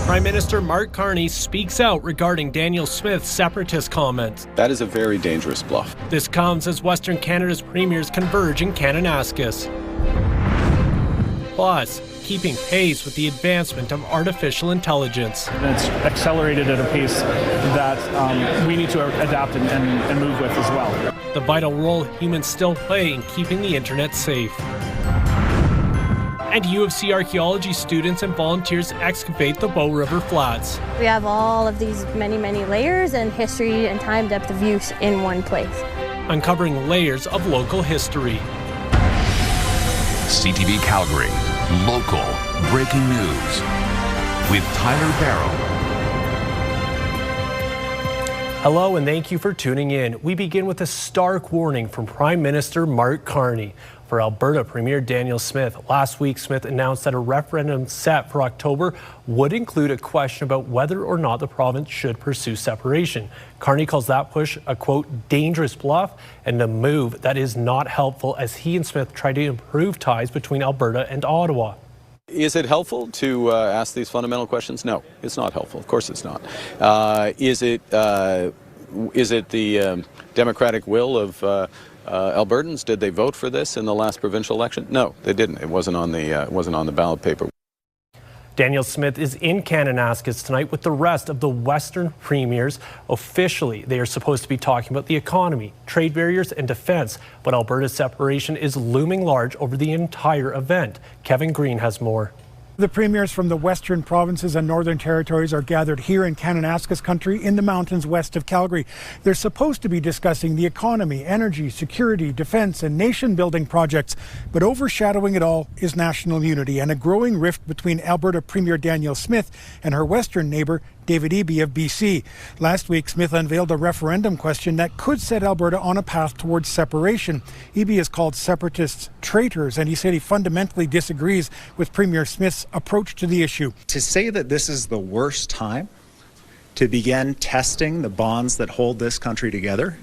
Prime Minister Mark Carney speaks out regarding Danielle Smith's separatist comments. That is a very dangerous bluff. This comes as Western Canada's premiers converge in Kananaskis. Plus, keeping pace with the advancement of artificial intelligence. It's accelerated at a pace that we need to adapt and move with as well. The vital role humans still play in keeping the internet safe. And U of C archaeology students and volunteers excavate the Bow River Flats. We have all of these many layers and history and time depth of use in one place. Uncovering layers of local history. CTV Calgary, local breaking news with Tyler Barrow. Hello and thank you for tuning in. We begin with a stark warning from Prime Minister Mark Carney. For Alberta Premier Danielle Smith, last week Smith announced that a referendum set for October would include a question about whether or not the province should pursue separation. Carney calls that push a, quote, dangerous bluff and a move that is not helpful as he and Smith try to improve ties between Alberta and Ottawa. Is it helpful to ask these fundamental questions? No, it's not helpful. Of course it's not. Is it the democratic will of Albertans? Did they vote for this in the last provincial election? No, they didn't. It wasn't on the ballot paper. Danielle Smith is in Kananaskis tonight with the rest of the Western premiers. Officially, they are supposed to be talking about the economy, trade barriers, and defense, but Alberta's separation is looming large over the entire event. Kevin Green has more. The premiers from the western provinces and northern territories are gathered here in Kananaskis country in the mountains west of Calgary. They're supposed to be discussing the economy, energy, security, defense, and nation-building projects. But overshadowing it all is national unity and a growing rift between Alberta Premier Danielle Smith and her western neighbour, David Eby of BC. Last week, Smith unveiled a referendum question that could set Alberta on a path towards separation. Eby has called separatists traitors, and he said he fundamentally disagrees with Premier Smith's approach to the issue. To say that this is the worst time to begin testing the bonds that hold this country together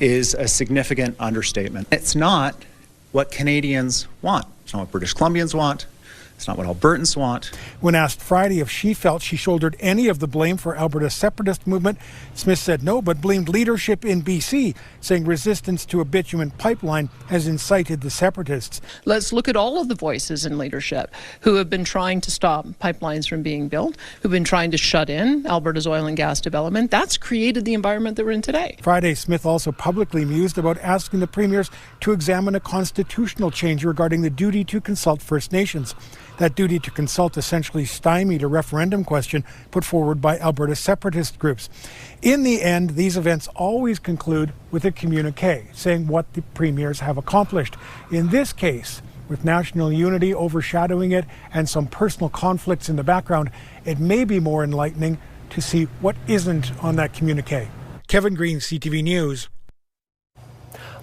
is a significant understatement. It's not what Canadians want. It's not what British Columbians want. It's not what Albertans want. When asked Friday if she felt she shouldered any of the blame for Alberta's separatist movement, Smith said no, but blamed leadership in BC, saying resistance to a bitumen pipeline has incited the separatists. Let's look at all of the voices in leadership who have been trying to stop pipelines from being built, who've been trying to shut in Alberta's oil and gas development. That's created the environment that we're in today. Friday, Smith also publicly mused about asking the premiers to examine a constitutional change regarding the duty to consult First Nations. That duty to consult essentially stymied a referendum question put forward by Alberta separatist groups. In the end, these events always conclude with a communiqué saying what the premiers have accomplished. In this case, with national unity overshadowing it and some personal conflicts in the background, it may be more enlightening to see what isn't on that communiqué. Kevin Green, CTV News.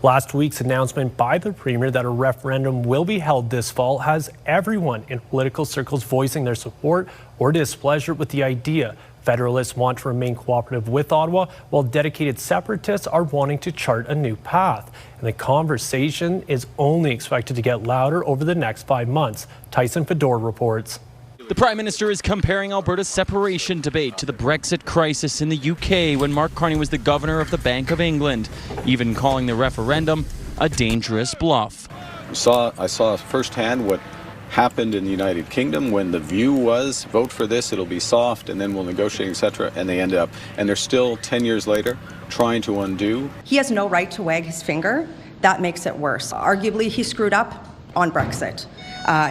Last week's announcement by the Premier that a referendum will be held this fall has everyone in political circles voicing their support or displeasure with the idea. Federalists want to remain cooperative with Ottawa, while dedicated separatists are wanting to chart a new path. And the conversation is only expected to get louder over the next 5 months. Tyson Fedor reports. The Prime Minister is comparing Alberta's separation debate to the Brexit crisis in the UK when Mark Carney was the Governor of the Bank of England, even calling the referendum a dangerous bluff. I saw firsthand what happened in the United Kingdom when the view was vote for this, it'll be soft, and then we'll negotiate, etc. And they end up, and they're still 10 years later trying to undo. He has no right to wag his finger. That makes it worse. Arguably, he screwed up on Brexit.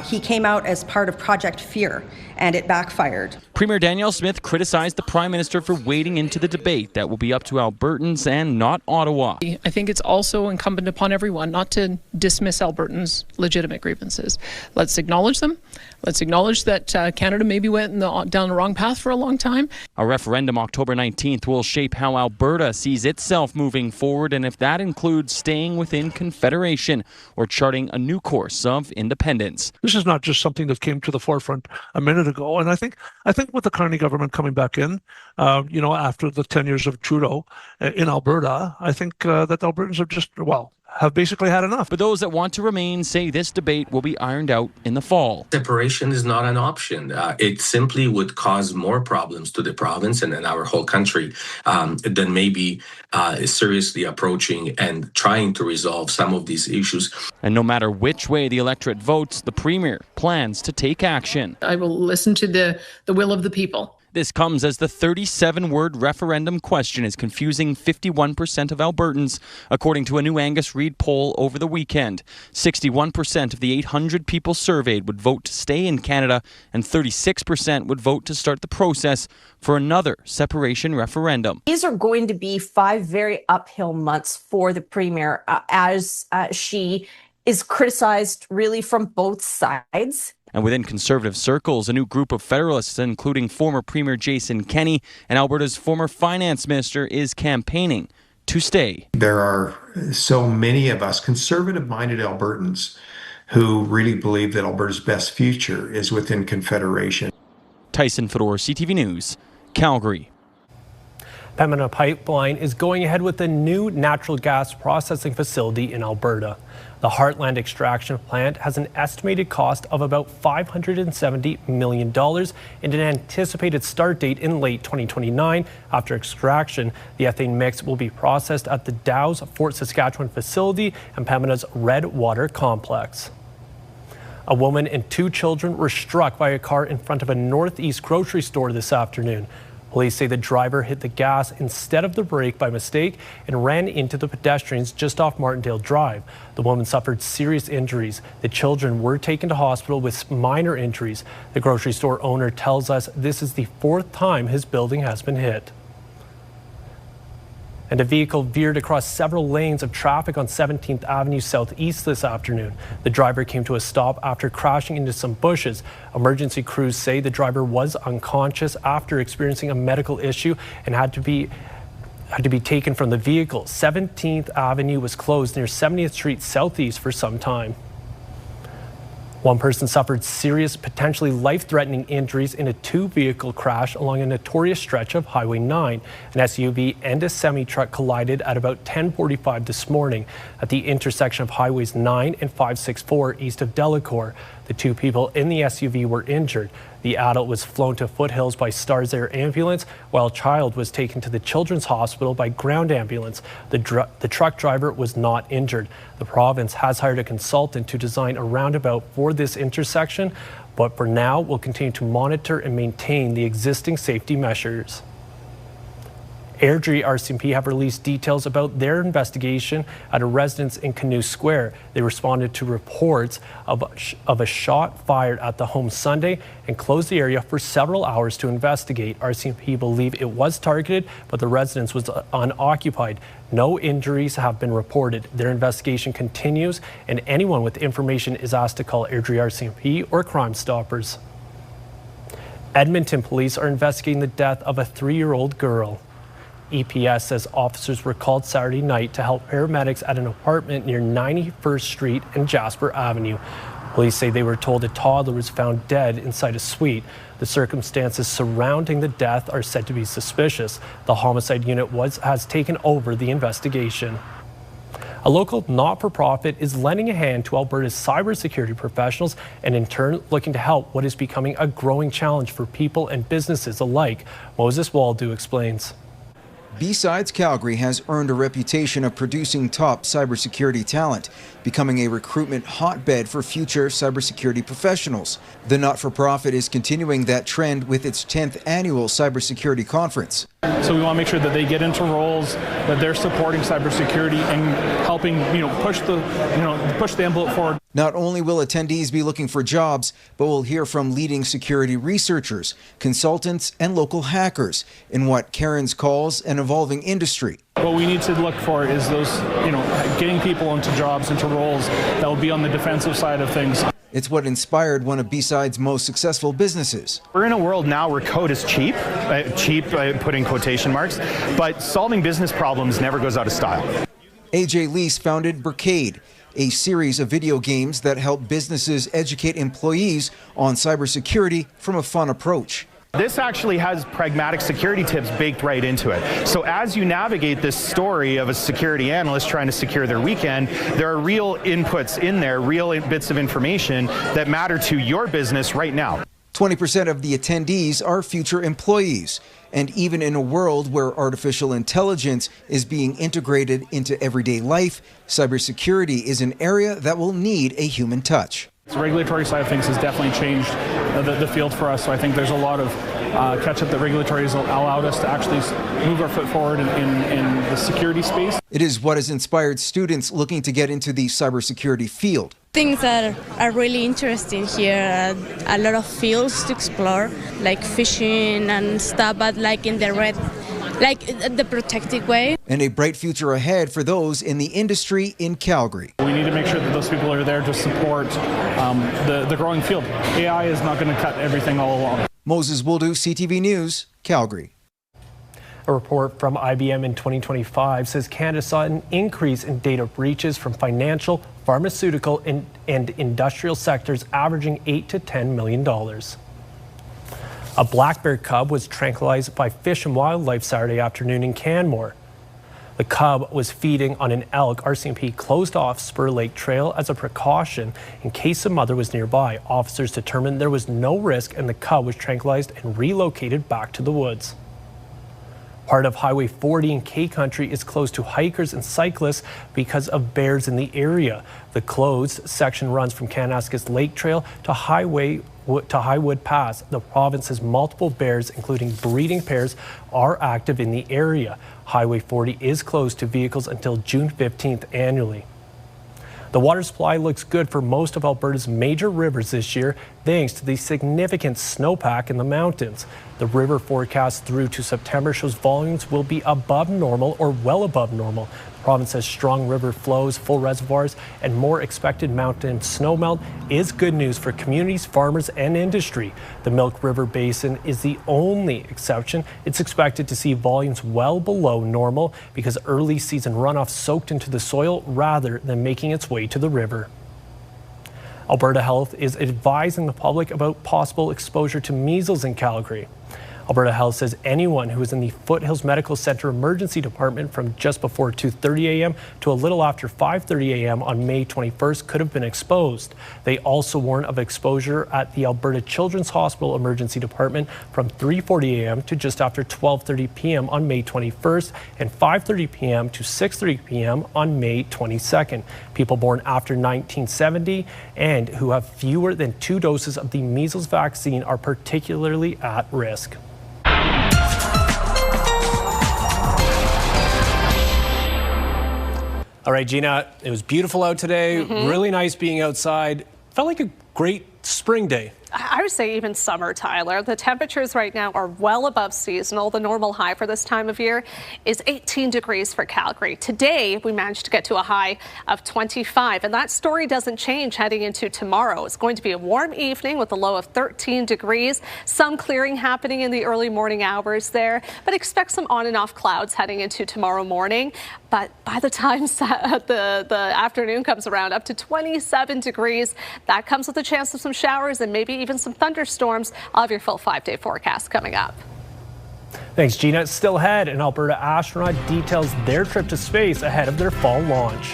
He came out as part of Project Fear, and it backfired. Premier Danielle Smith criticized the Prime Minister for wading into the debate that will be up to Albertans and not Ottawa. I think it's also incumbent upon everyone not to dismiss Albertans' legitimate grievances. Let's acknowledge them. Let's acknowledge that Canada maybe went down the wrong path for a long time. A referendum October 19th will shape how Alberta sees itself moving forward, and if that includes staying within Confederation or charting a new course of independence. This is not just something that came to the forefront a minute ago, and I think with the Carney government coming back in, after the 10 years of Trudeau in Alberta, I think that Albertans have have basically had enough. But those that want to remain say this debate will be ironed out in the fall. Separation is not an option. It simply would cause more problems to the province and in our whole country than maybe seriously approaching and trying to resolve some of these issues. And no matter which way the electorate votes, the Premier plans to take action. I will listen to the will of the people. This comes as the 37-word referendum question is confusing 51% of Albertans, according to a new Angus Reid poll over the weekend. 61% of the 800 people surveyed would vote to stay in Canada, and 36% would vote to start the process for another separation referendum. These are going to be 5 very uphill months for the Premier as she is criticized really from both sides. And within Conservative circles, a new group of Federalists, including former Premier Jason Kenney and Alberta's former Finance Minister, is campaigning to stay. There are so many of us conservative-minded Albertans who really believe that Alberta's best future is within Confederation. Tyson Fedor, CTV News, Calgary. Pembina Pipeline is going ahead with a new natural gas processing facility in Alberta. The Heartland extraction plant has an estimated cost of about $570 million and an anticipated start date in late 2029. After extraction, the ethane mix will be processed at the Dow's Fort Saskatchewan facility and Pembina's Redwater complex. A woman and 2 children were struck by a car in front of a Northeast grocery store this afternoon. Police say the driver hit the gas instead of the brake by mistake and ran into the pedestrians just off Martindale Drive. The woman suffered serious injuries. The children were taken to hospital with minor injuries. The grocery store owner tells us this is the 4th time his building has been hit. And a vehicle veered across several lanes of traffic on 17th Avenue Southeast this afternoon. The driver came to a stop after crashing into some bushes. Emergency crews say the driver was unconscious after experiencing a medical issue and had to be taken from the vehicle. 17th Avenue was closed near 70th Street Southeast for some time. One person suffered serious, potentially life-threatening injuries in a 2-vehicle crash along a notorious stretch of Highway 9. An SUV and a semi-truck collided at about 10:45 this morning at the intersection of Highways 9 and 564 east of Delacour. The 2 people in the SUV were injured. The adult was flown to Foothills by Stars Air ambulance, while a child was taken to the Children's Hospital by ground ambulance. The truck driver was not injured. The province has hired a consultant to design a roundabout for this intersection, but for now, we'll continue to monitor and maintain the existing safety measures. Airdrie RCMP have released details about their investigation at a residence in Canoe Square. They responded to reports of a shot fired at the home Sunday and closed the area for several hours to investigate. RCMP believe it was targeted, but the residence was unoccupied. No injuries have been reported. Their investigation continues, and anyone with information is asked to call Airdrie RCMP or Crime Stoppers. Edmonton police are investigating the death of a 3-year-old girl. EPS says officers were called Saturday night to help paramedics at an apartment near 91st Street and Jasper Avenue. Police say they were told a toddler was found dead inside a suite. The circumstances surrounding the death are said to be suspicious. The homicide unit has taken over the investigation. A local not-for-profit is lending a hand to Alberta's cybersecurity professionals and in turn looking to help what is becoming a growing challenge for people and businesses alike. Moses Waldo explains. B-Sides Calgary has earned a reputation of producing top cybersecurity talent, becoming a recruitment hotbed for future cybersecurity professionals. The not-for-profit is continuing that trend with its 10th annual cybersecurity conference. So we want to make sure that they get into roles, that they're supporting cybersecurity and helping, push the envelope forward. Not only will attendees be looking for jobs, but we'll hear from leading security researchers, consultants, and local hackers in what Karen's calls an evolving industry. What we need to look for is those, getting people into jobs, into roles that will be on the defensive side of things. It's what inspired one of B-Side's most successful businesses. We're in a world now where code is cheap, putting quotation marks, but solving business problems never goes out of style. AJ Lease founded Bricade, a series of video games that help businesses educate employees on cybersecurity from a fun approach. This actually has pragmatic security tips baked right into it. So as you navigate this story of a security analyst trying to secure their weekend, there are real inputs in there, real bits of information that matter to your business right now. 20% of the attendees are future employees. And even in a world where artificial intelligence is being integrated into everyday life, cybersecurity is an area that will need a human touch. The regulatory side of things has definitely changed the field for us, so I think there's a lot of catch-up that regulatory has allowed us to actually move our foot forward in the security space. It is what has inspired students looking to get into the cybersecurity field. Things that are really interesting here, a lot of fields to explore, like fishing and stuff, but like in the the protected way. And a bright future ahead for those in the industry in Calgary. We need to make sure that those people are there to support the growing field. AI is not going to cut everything all along. Moses Woldou, CTV News, Calgary. A report from IBM in 2025 says Canada saw an increase in data breaches from financial, pharmaceutical, and industrial sectors averaging $8 to $10 million. A black bear cub was tranquilized by Fish and Wildlife Saturday afternoon in Canmore. The cub was feeding on an elk. RCMP closed off Spur Lake Trail as a precaution in case the mother was nearby. Officers determined there was no risk and the cub was tranquilized and relocated back to the woods. Part of Highway 40 in K Country is closed to hikers and cyclists because of bears in the area. The closed section runs from Kananaskis Lake Trail to Highwood Pass. The province has multiple bears, including breeding pairs, are active in the area. Highway 40 is closed to vehicles until June 15th annually. The water supply looks good for most of Alberta's major rivers this year, thanks to the significant snowpack in the mountains. The river forecast through to September shows volumes will be above normal or well above normal. The province has strong river flows, full reservoirs, and more expected mountain snowmelt is good news for communities, farmers, and industry. The Milk River Basin is the only exception. It's expected to see volumes well below normal because early season runoff soaked into the soil rather than making its way to the river. Alberta Health is advising the public about possible exposure to measles in Calgary. Alberta Health says anyone who was in the Foothills Medical Centre Emergency Department from just before 2:30 a.m. to a little after 5:30 a.m. on May 21st could have been exposed. They also warn of exposure at the Alberta Children's Hospital Emergency Department from 3:40 a.m. to just after 12:30 p.m. on May 21st and 5:30 p.m. to 6:30 p.m. on May 22nd. People born after 1970 and who have fewer than 2 doses of the measles vaccine are particularly at risk. All right, Gina, it was beautiful out today. Really nice being outside. Felt like a great spring day. I would say even summer, Tyler. The temperatures right now are well above seasonal. The normal high for this time of year is 18 degrees for Calgary. Today, we managed to get to a high of 25, and that story doesn't change heading into tomorrow. It's going to be a warm evening with a low of 13 degrees. Some clearing happening in the early morning hours there, but expect some on and off clouds heading into tomorrow morning. But by the time the afternoon comes around, up to 27 degrees. That comes with a chance of some showers and maybe even some thunderstorms. I'll have your full 5-day forecast coming up. Thanks, Gina. Still ahead, an Alberta astronaut details their trip to space ahead of their fall launch.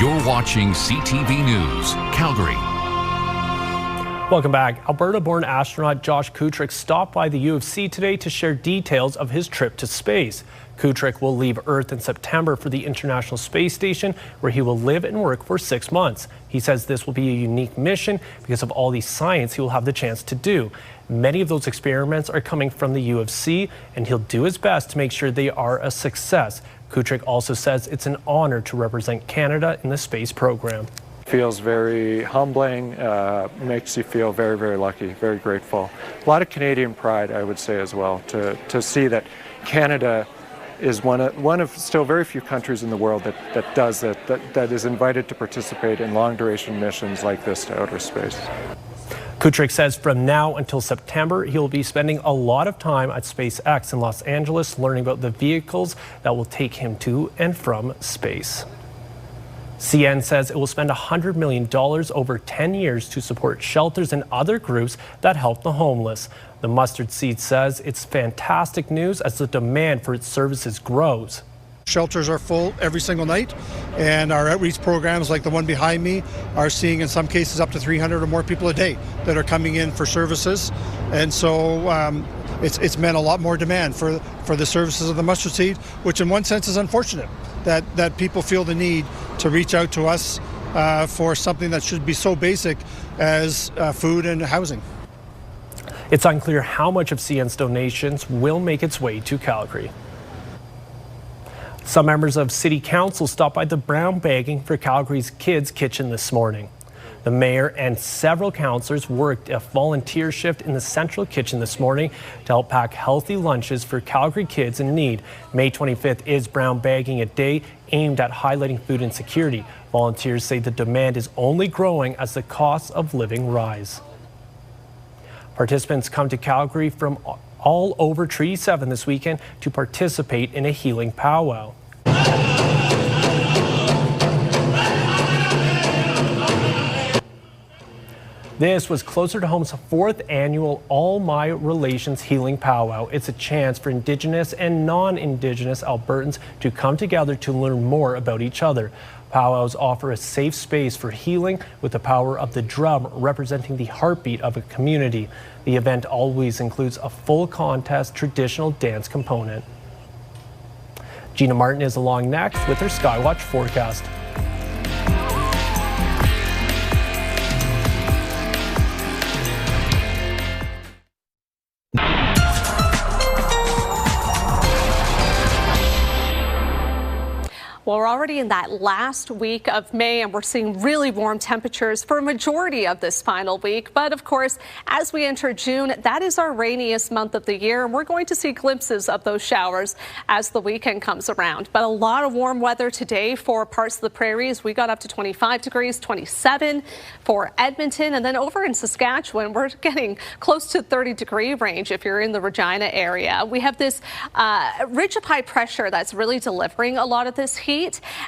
You're watching CTV News, Calgary. Welcome back. Alberta-born astronaut Josh Kutrick stopped by the U of C today to share details of his trip to space. Kutrick will leave Earth in September for the International Space Station, where he will live and work for 6 months. He says this will be a unique mission because of all the science he will have the chance to do. Many of those experiments are coming from the U of C, and he'll do his best to make sure they are a success. Kutrick also says it's an honor to represent Canada in the space program. Feels very humbling, makes you feel very, very lucky, very grateful. A lot of Canadian pride, I would say, as well, to see that Canada is one of still very few countries in the world that does it, that is invited to participate in long-duration missions like this to outer space. Kutrick says from now until September, he'll be spending a lot of time at SpaceX in Los Angeles learning about the vehicles that will take him to and from space. CN says it will spend $100 million over 10 years to support shelters and other groups that help the homeless. The mustard seed says it's fantastic news as the demand for its services grows. Shelters are full every single night, and our outreach programs like the one behind me are seeing in some cases up to 300 or more people a day that are coming in for services. And so it's meant a lot more demand for the services of the mustard seed, which in one sense is unfortunate that people feel the need to reach out to us for something that should be so basic as food and housing. It's unclear how much of CN's donations will make its way to Calgary. Some members of City Council stopped by the brown bagging for Calgary's Kids Kitchen this morning. The mayor and several councillors worked a volunteer shift in the central kitchen this morning to help pack healthy lunches for Calgary kids in need. May 25th is brown bagging a day aimed at highlighting food insecurity. Volunteers say the demand is only growing as the costs of living rise. Participants come to Calgary from all over Treaty 7 this weekend to participate in a healing powwow. This was Closer to Home's 4th annual All My Relations Healing Powwow. It's a chance for Indigenous and non-Indigenous Albertans to come together to learn more about each other. Powwows offer a safe space for healing with the power of the drum representing the heartbeat of a community. The event always includes a full contest traditional dance component. Gina Martin is along next with her Skywatch forecast. Well, we're already in that last week of May, and we're seeing really warm temperatures for a majority of this final week. But of course, as we enter June, that is our rainiest month of the year, and we're going to see glimpses of those showers as the weekend comes around. But a lot of warm weather today for parts of the prairies. We got up to 25 degrees, 27 for Edmonton, and then over in Saskatchewan, we're getting close to 30-degree range if you're in the Regina area. We have this ridge of high pressure that's really delivering a lot of this heat.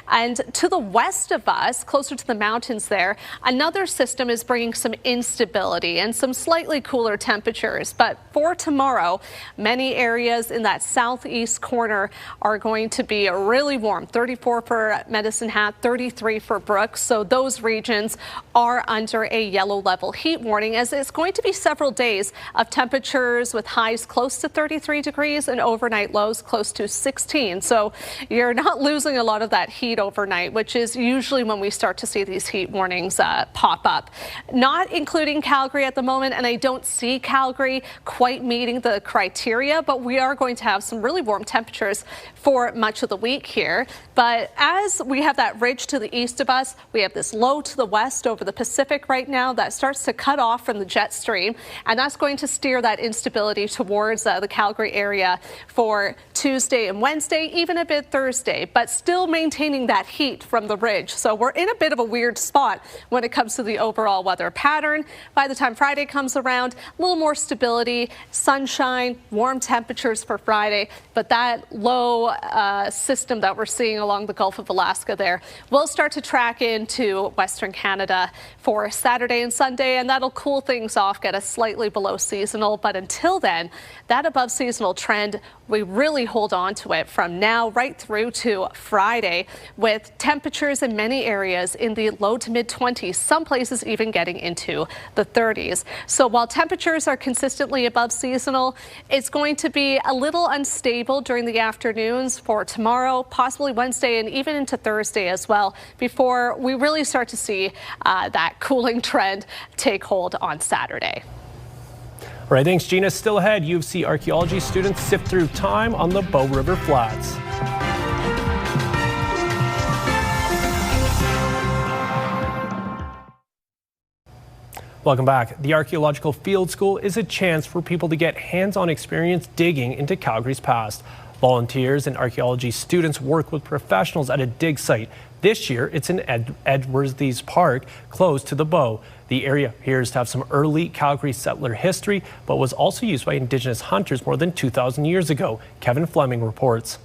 And to the west of us, closer to the mountains there, another system is bringing some instability and some slightly cooler temperatures. But for tomorrow, many areas in that southeast corner are going to be really warm. 34 for Medicine Hat, 33 for Brooks. So those regions are under a yellow level heat warning, as it's going to be several days of temperatures with highs close to 33 degrees and overnight lows close to 16. So you're not losing a lot of that heat overnight, which is usually when we start to see these heat warnings pop up. Not including Calgary at the moment, and I don't see Calgary quite meeting the criteria, but we are going to have some really warm temperatures for much of the week here. But as we have that ridge to the east of us, we have this low to the west over the Pacific right now that starts to cut off from the jet stream, and that's going to steer that instability towards the Calgary area for Tuesday and Wednesday, even a bit Thursday, but still maintaining that heat from the ridge. So we're in a bit of a weird spot when it comes to the overall weather pattern. By the time Friday comes around, a little more stability, sunshine, warm temperatures for Friday, but that low system that we're seeing along the Gulf of Alaska there will start to track into Western Canada for Saturday and Sunday, and that'll cool things off, get us slightly below seasonal. But until then, that above seasonal trend, we really hold on to it from now right through to Friday, with temperatures in many areas in the low to mid 20s, some places even getting into the 30s. So while temperatures are consistently above seasonal, it's going to be a little unstable during the afternoons for tomorrow, possibly Wednesday, and even into Thursday as well, before we really start to see that cooling trend take hold on Saturday. All right, thanks, Gina. Still ahead, U of C archaeology students sift through time on the Bow River Flats. Welcome back. The Archaeological Field School is a chance for people to get hands-on experience digging into Calgary's past. Volunteers and archaeology students work with professionals at a dig site. This year, it's in Edwards's Park, close to the Bow. The area appears to have some early Calgary settler history, but was also used by Indigenous hunters more than 2,000 years ago. Kevin Fleming reports.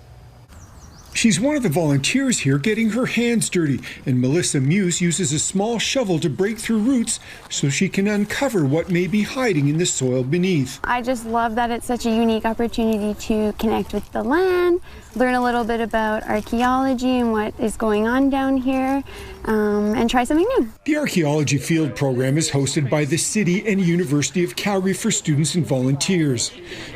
She's one of the volunteers here getting her hands dirty, and Melissa Muse uses a small shovel to break through roots so she can uncover what may be hiding in the soil beneath. I just love that it's such a unique opportunity to connect with the land, learn a little bit about archaeology and what is going on down here, and try something new. The Archaeology Field Program is hosted by the City and University of Calgary for students and volunteers.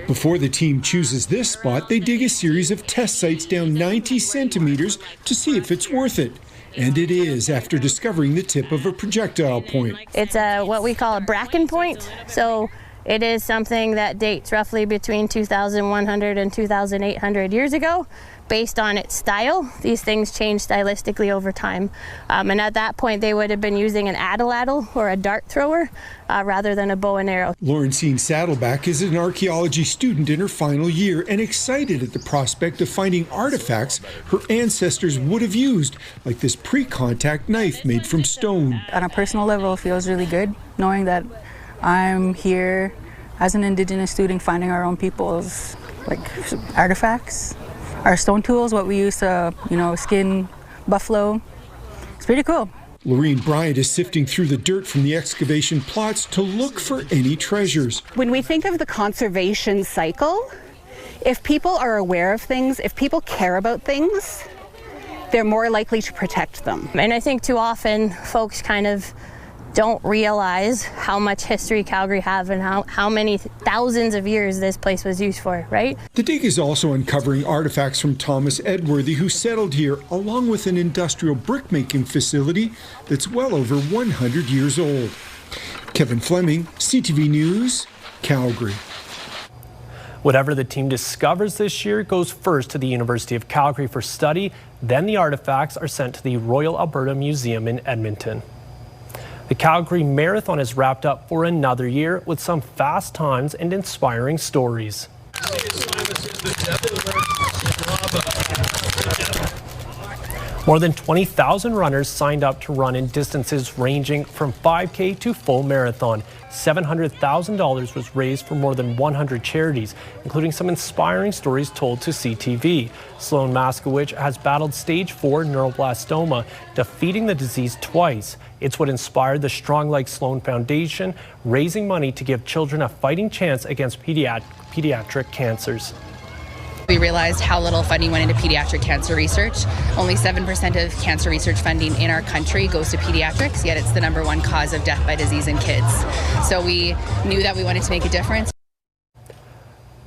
Before the team chooses this spot, they dig a series of test sites down 90 centimeters to see if it's worth it. And it is, after discovering the tip of a projectile point. It's what we call a bracken point. So it is something that dates roughly between 2,100 and 2,800 years ago. Based on its style, these things change stylistically over time. And at that point, they would have been using an atlatl or a dart thrower rather than a bow and arrow. Laurentine Saddleback is an archaeology student in her final year and excited at the prospect of finding artifacts her ancestors would have used, like this pre-contact knife made from stone. On a personal level, it feels really good knowing that I'm here as an Indigenous student finding our own people's artifacts. Our stone tools, what we use to, skin buffalo. It's pretty cool. Lorene Bryant is sifting through the dirt from the excavation plots to look for any treasures. When we think of the conservation cycle, if people are aware of things, if people care about things, they're more likely to protect them. And I think too often folks kind of don't realize how much history Calgary have and how many thousands of years this place was used for, right? The dig is also uncovering artifacts from Thomas Edworthy, who settled here, along with an industrial brickmaking facility that's well over 100 years old. Kevin Fleming, CTV News, Calgary. Whatever the team discovers this year goes first to the University of Calgary for study, then the artifacts are sent to the Royal Alberta Museum in Edmonton. The Calgary Marathon has wrapped up for another year with some fast times and inspiring stories. More than 20,000 runners signed up to run in distances ranging from 5K to full marathon. $700,000 was raised for more than 100 charities, including some inspiring stories told to CTV. Sloan Maskowicz has battled stage 4 neuroblastoma, defeating the disease twice. It's what inspired the Strong Like Sloan Foundation, raising money to give children a fighting chance against pediatric cancers. We realized how little funding went into pediatric cancer research. Only 7% of cancer research funding in our country goes to pediatrics, yet it's the #1 cause of death by disease in kids. So we knew that we wanted to make a difference.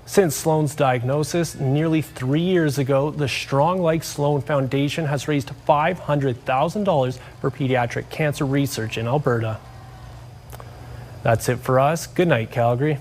Since Sloan's diagnosis nearly 3 years ago, the Strong Like Sloan Foundation has raised $500,000 for pediatric cancer research in Alberta. That's it for us. Good night, Calgary.